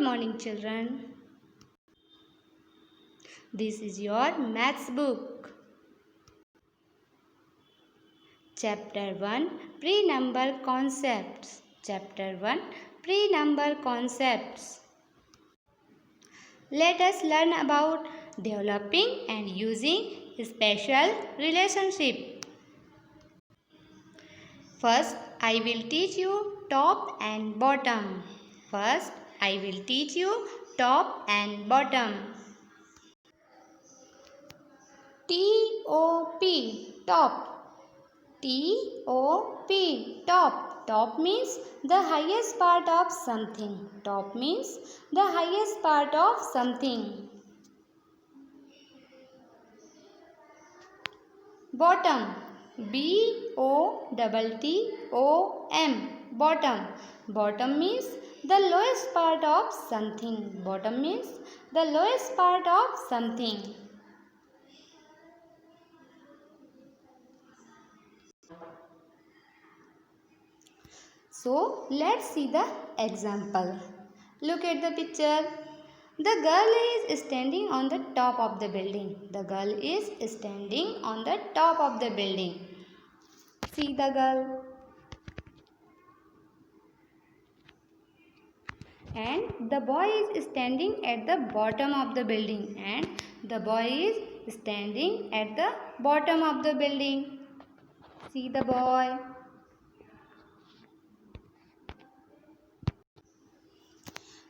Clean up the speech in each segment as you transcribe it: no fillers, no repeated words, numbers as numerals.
morning, children. This is your maths book. Chapter 1 Pre-number concepts. Chapter 1 Pre-number concepts. Let us learn about developing and using special relationship. First, I will teach you top and bottom. First, I will teach you top and bottom. T-O-P, top. T-O-P, top. Top means the highest part of something. Top means the highest part of something. Bottom. B-O-T-T-O-M. Bottom. Bottom means the lowest part of something. Bottom means the lowest part of something. So, let's see the example. Look at the picture. The girl is standing on the top of the building. The girl is standing on the top of the building. See the girl. And the boy is standing at the bottom of the building. And the boy is standing at the bottom of the building. See the boy.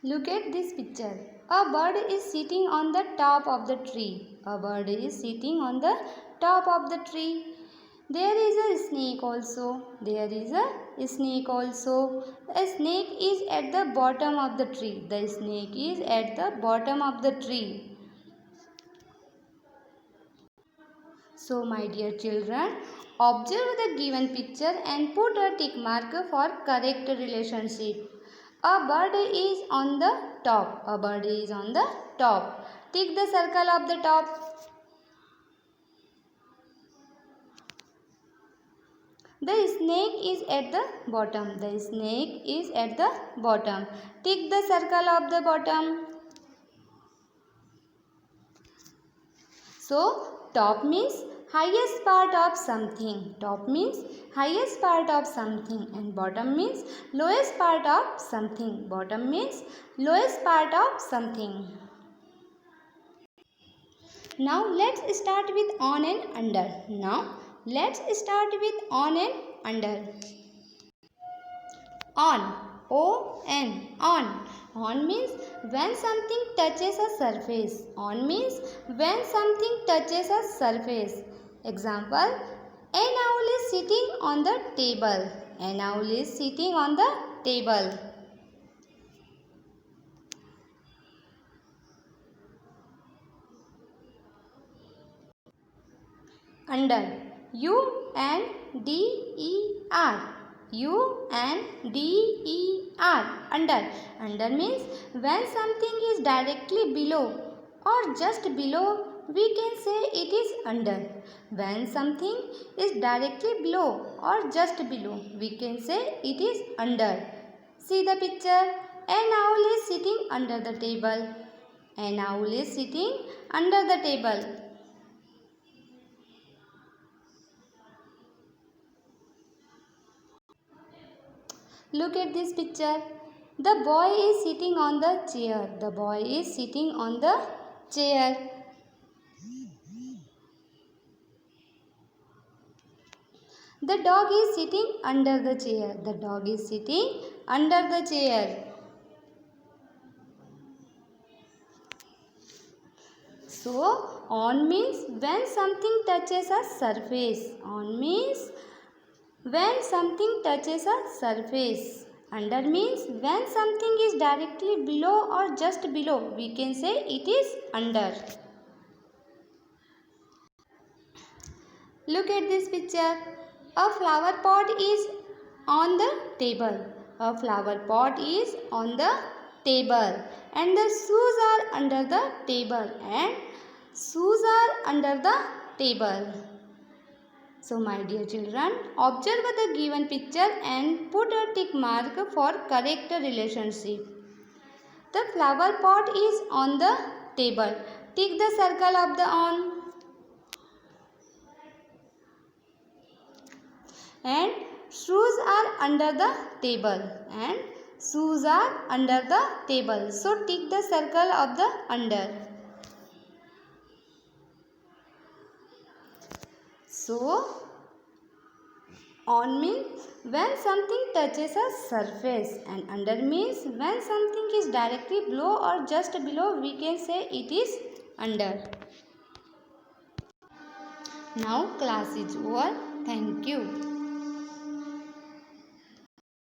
Look at this picture. A bird is sitting on the top of the tree. A bird is sitting on the top of the tree. There is a snake also. There is a snake also. A snake is at the bottom of the tree. The snake is at the bottom of the tree. So, my dear children, observe the given picture and put a tick mark for correct relationship. A bird is on the top. A bird is on the top. Tick the circle of the top. The snake is at the bottom. The snake is at the bottom. Tick the circle of the bottom. So, top means highest part of something. Top means highest part of something. And bottom means lowest part of something. Bottom means lowest part of something. Now, let's start with on and under. Now, let's start with on and under. On. O-N. On. On means when something touches a surface. On means when something touches a surface. Example, an owl is sitting on the table. An owl is sitting on the table. Under. U-N-D-E-R. U-N-D-E-R. Under. Under means when something is directly below or just below, we can say it is under. When something is directly below or just below, we can say it is under. See the picture. An owl is sitting under the table. An owl is sitting under the table. Look at this picture. The boy is sitting on the chair. The boy is sitting on the chair. The dog is sitting under the chair. The dog is sitting under the chair. So, on means when something touches a surface. On means when something touches a surface. Under means when something is directly below or just below, we can say it is under. Look at this picture. A flower pot is on the table. A flower pot is on the table. And the shoes are under the table. And shoes are under the table. So, my dear children, observe the given picture and put a tick mark for correct relationship. The flower pot is on the table. Tick the circle of the on. And shoes are under the table. And shoes are under the table. So tick the circle of the under. So on means when something touches a surface, and under means when something is directly below or just below, we can say it is under. Now class is over. Thank you.